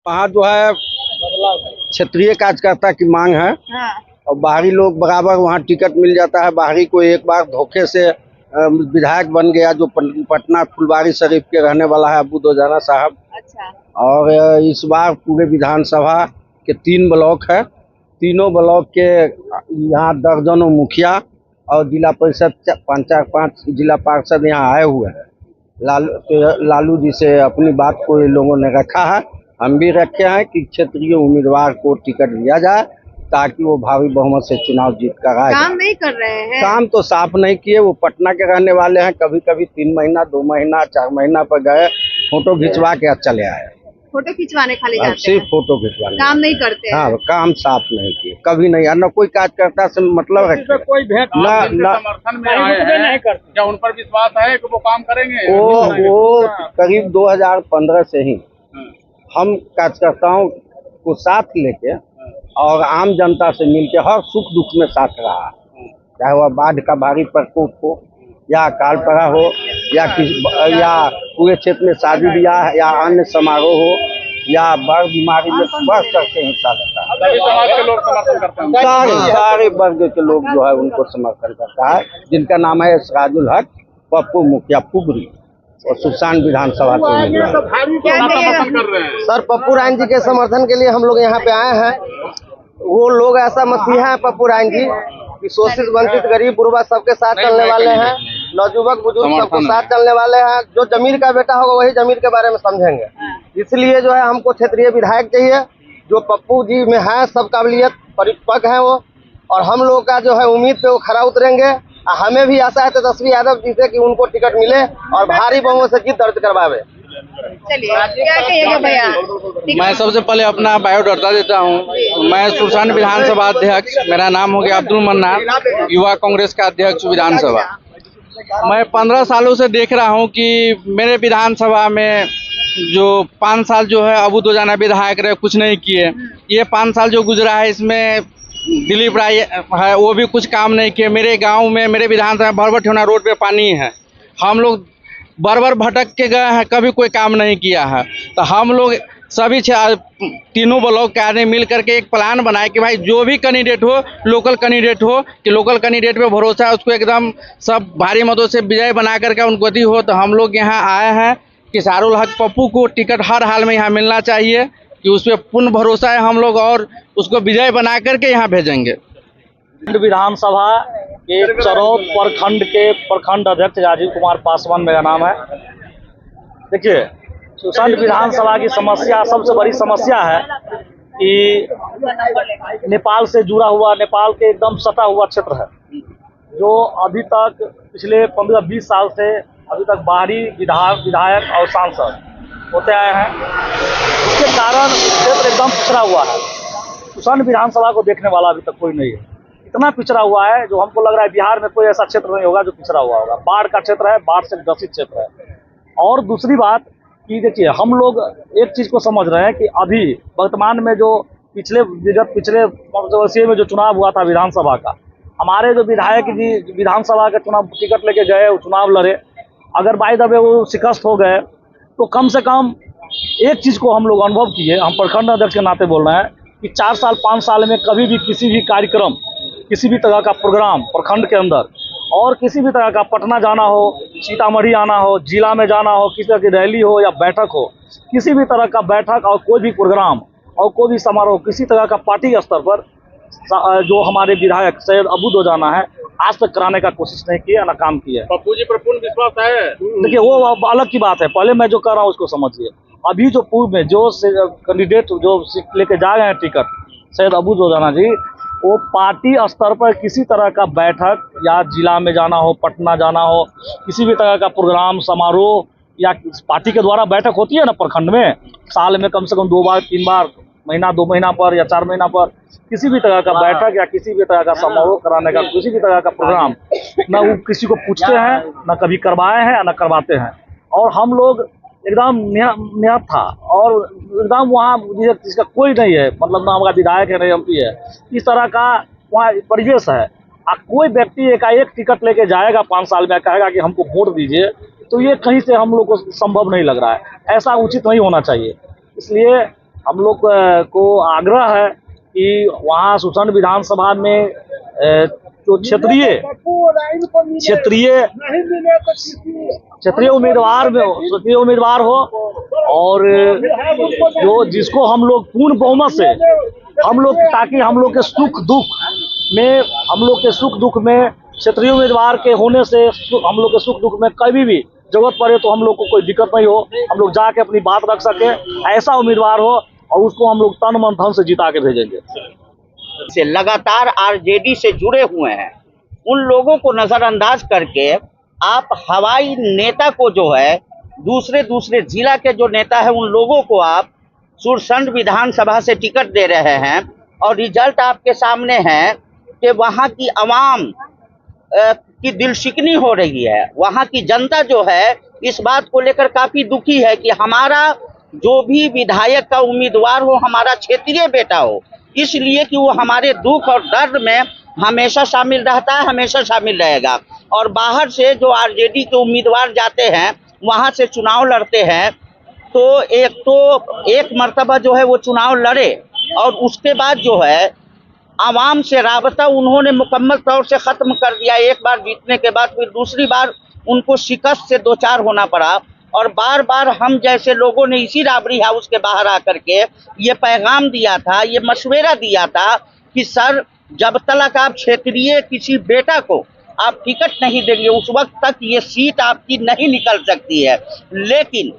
वहाँ जो है क्षेत्रीय कार्यकर्ता की मांग है। हाँ। और बाहरी लोग बराबर वहाँ टिकट मिल जाता है। बाहरी को एक बार धोखे से विधायक बन गया जो पटना फुलवारी शरीफ के रहने वाला है अबू दोजाना साहब। अच्छा। और इस बार पूरे विधानसभा के 3 ब्लॉक है। तीनों ब्लॉक के यहाँ दर्जनों मुखिया और जिला परिषद 5 जिला पार्षद यहाँ आए हुए हैं। लालू जी से अपनी बात को ये लोगों ने रखा है, हम भी रखे हैं कि क्षेत्रीय उम्मीदवार को टिकट दिया जाए ताकि वो भारी बहुमत से चुनाव जीत कर आए। काम नहीं कर रहे हैं। काम तो साफ नहीं किए। वो पटना के रहने वाले हैं, कभी कभी 3 महीना 2 महीना 4 महीना पर गए, फोटो खिंचवा के चले आए। फोटो खिंचवाने खाली जाते सिर्फ हैं। फोटो खिंचवाने, काम नहीं करते हैं। हाँ, काम साफ नहीं किए कभी नहीं। न कोई कार्यकर्ता से मतलब रखे, कोई भेंट समर्थन में आए हैं, क्या उन पर विश्वास है कि वो काम करेंगे? वो करीब 2015 से ही हम कार्यकर्ताओं को साथ लेके और आम जनता से मिलके हर सुख दुख में साथ रहा, चाहे वह बाढ़ का भारी प्रकोप हो या अकाल पड़ा हो या पूरे क्षेत्र में शादी ब्याह या अन्य समारोह हो या बड़ बीमारी में बढ़ चढ़ के हिस्सा लेता है। सभी समाज के लोग समर्थन करते हैं। सारे वर्ग के लोग जो है उनको समर्थन करता है, जिनका नाम है सिराजुल हक, पप्पू मुखिया पुगरी और सुल्तान विधानसभा के समर्थन कर रहे हैं। सर, पप्पू राय जी के समर्थन के लिए हम लोग यहाँ पे आए हैं। वो लोग ऐसा मसीहा है पप्पू राय जी कि शोषित वंचित गरीब बुढ़वा सबके साथ चलने वाले हैं, नौजुवक बुजुर्ग सबके साथ चलने वाले हैं। जो जमीर का बेटा होगा वही जमीर के बारे में समझेंगे। इसलिए जो है हमको क्षेत्रीय विधायक चाहिए जो पप्पू जी में है, सब काबिलियत परिपक्व है वो, और हम लोग का जो है उम्मीद पे वो खरा उतरेंगे। हमें भी आशा है तेजस्वी यादव जी से कि उनको टिकट मिले और भारी बहुमत से जीत दर्ज करवावे। चलिए, क्या कहिएगा भैया? मैं सबसे पहले अपना बायोडाटा देता हूँ। मैं सुल्तान विधानसभा अध्यक्ष, मेरा नाम हो गया अब्दुल मन्नान, युवा कांग्रेस का अध्यक्ष विधानसभा। मैं 15 सालों से देख रहा हूँ कि मेरे विधानसभा में जो 5 साल जो है अबू दोजाना विधायक रहे, कुछ नहीं किए। ये 5 साल जो गुजरा है इसमें दिलीप राय है, वो भी कुछ काम नहीं किए। मेरे गांव में, मेरे विधानसभा में भरभट होना रोड पे पानी है, हम लोग बार भटक के गए हैं, कभी कोई काम नहीं किया है। तो हम लोग सभी तीनों ब्लॉक के आदमी मिल करके एक प्लान बनाए कि भाई जो भी कैंडिडेट हो, लोकल कैंडिडेट हो, कि लोकल कैंडिडेट पे भरोसा है, उसको एकदम सब भारी मतों से विजय बना करके उनको दी हो। तो हम लोग यहाँ आए हैं कि सिराजुल हक पप्पू को टिकट हर हाल में यहाँ मिलना चाहिए, कि उस पर पूर्ण भरोसा है हम लोग, और उसको विजय बना करके यहाँ भेजेंगे। विधानसभा के चरौद प्रखंड के प्रखंड अध्यक्ष राजीव कुमार पासवान मेरा नाम है। देखिए, सुल्तान विधानसभा की समस्या, सबसे बड़ी समस्या है कि नेपाल से जुड़ा हुआ, नेपाल के एकदम सटा हुआ क्षेत्र है, जो अभी तक पिछले 15-20 साल से अभी तक बाहरी विधायक और सांसद होते आए हैं। उसके कारण क्षेत्र एकदम पिछड़ा हुआ है। सुल्तान विधानसभा को देखने वाला अभी तक कोई नहीं है। इतना पिछड़ा हुआ है जो हमको लग रहा है बिहार में कोई ऐसा क्षेत्र नहीं होगा जो पिछड़ा हुआ होगा। बाढ़ का क्षेत्र है, बाढ़ से ग्रसित क्षेत्र है। और दूसरी बात कि देखिए, हम लोग एक चीज़ को समझ रहे हैं कि अभी वर्तमान में जो पिछले वर्षीय में जो चुनाव हुआ था विधानसभा का, हमारे जो विधायक जी विधानसभा के चुनाव टिकट लेके गए, वो चुनाव लड़े, अगर बाय द वे वो शिकस्त हो गए तो कम से कम एक चीज़ को हम लोग अनुभव किए, हम प्रखंड अध्यक्ष के नाते बोल रहे हैं कि 4 साल 5 साल में कभी भी किसी भी कार्यक्रम, किसी भी तरह का प्रोग्राम प्रखंड के अंदर, और किसी भी तरह का पटना जाना हो, सीतामढ़ी आना हो, जिला में जाना हो, किसी तरह की रैली हो या बैठक हो, किसी भी तरह का बैठक और कोई भी प्रोग्राम और कोई भी समारोह किसी तरह का पार्टी स्तर पर जो हमारे विधायक सैयद अबू दोजाना है आज तक कराने का कोशिश नहीं किया, ना काम किया। पप्पू जी पर पूर्ण विश्वास है। देखिए, वो अलग की बात है, पहले मैं जो कर रहा हूँ उसको समझिए। अभी जो पूर्व में जो कैंडिडेट जो लेके जा रहे हैं टिकट, सैयद अबू दोजाना जी, वो पार्टी स्तर पर किसी तरह का बैठक या जिला में जाना हो, पटना जाना हो, किसी भी तरह का प्रोग्राम समारोह या पार्टी के द्वारा बैठक होती है ना प्रखंड में, साल में कम से कम 2 बार 3 बार, महीना 2 महीना पर या 4 महीना पर किसी भी तरह का बैठक या किसी भी तरह का समारोह कराने का किसी भी तरह का प्रोग्राम ना वो किसी को पूछते हैं, ना कभी करवाए हैं, ना करवाते हैं। और हम लोग एकदम निहत था और एकदम वहाँ जिसका कोई नहीं है, मतलब ना हमारा विधायक है, ना MP है, इस तरह का वहाँ परिवेश है। कोई व्यक्ति एकाएक टिकट लेके जाएगा 5 साल में, कहेगा कि हमको वोट दीजिए, तो ये कहीं से हम लोग को संभव नहीं लग रहा है। ऐसा उचित नहीं होना चाहिए। इसलिए हम लोग को आग्रह है कि वहाँ सुसन विधानसभा में जो क्षेत्रीय उम्मीदवार हो और जो जिसको हम लोग पूर्ण बहुमत से हम लोग, ताकि हम लोग के सुख दुख में क्षेत्रीय उम्मीदवार के होने से हम लोग के सुख दुख में कभी भी जरूरत पड़े तो हम लोग को कोई दिक्कत नहीं हो, हम लोग जाके अपनी बात रख सके, ऐसा उम्मीदवार हो और उसको हम लोग तन मन धन से जिता के भेजेंगे। से लगातार आरजेडी से जुड़े हुए हैं, उन लोगों को नजरअंदाज करके आप हवाई नेता को जो है दूसरे जिला के जो नेता है उन लोगों को आप सुरसंड विधानसभा से टिकट दे रहे हैं और रिजल्ट आपके सामने है कि वहाँ की आवाम की दिलशिकनी हो रही है। वहाँ की जनता जो है इस बात को लेकर काफी दुखी है कि हमारा जो भी विधायक का उम्मीदवार हो हमारा क्षेत्रीय बेटा हो, इसलिए कि वो हमारे दुख और दर्द में हमेशा शामिल रहता है, हमेशा शामिल रहेगा। और बाहर से जो आरजेडी के उम्मीदवार जाते हैं वहाँ से चुनाव लड़ते हैं तो एक मर्तबा जो है वो चुनाव लड़े और उसके बाद जो है आवाम से राबता उन्होंने मुकम्मल तौर से ख़त्म कर दिया। एक बार जीतने के बाद फिर दूसरी बार उनको शिकस्त से दो चार होना पड़ा और बार बार हम जैसे लोगों ने इसी राबरी हाउस के बाहर आकर के ये पैगाम दिया था, ये मशवरा दिया था कि सर जब तक आप क्षेत्रीय किसी बेटा को आप टिकट नहीं देंगे उस वक्त तक ये सीट आपकी नहीं निकल सकती है। लेकिन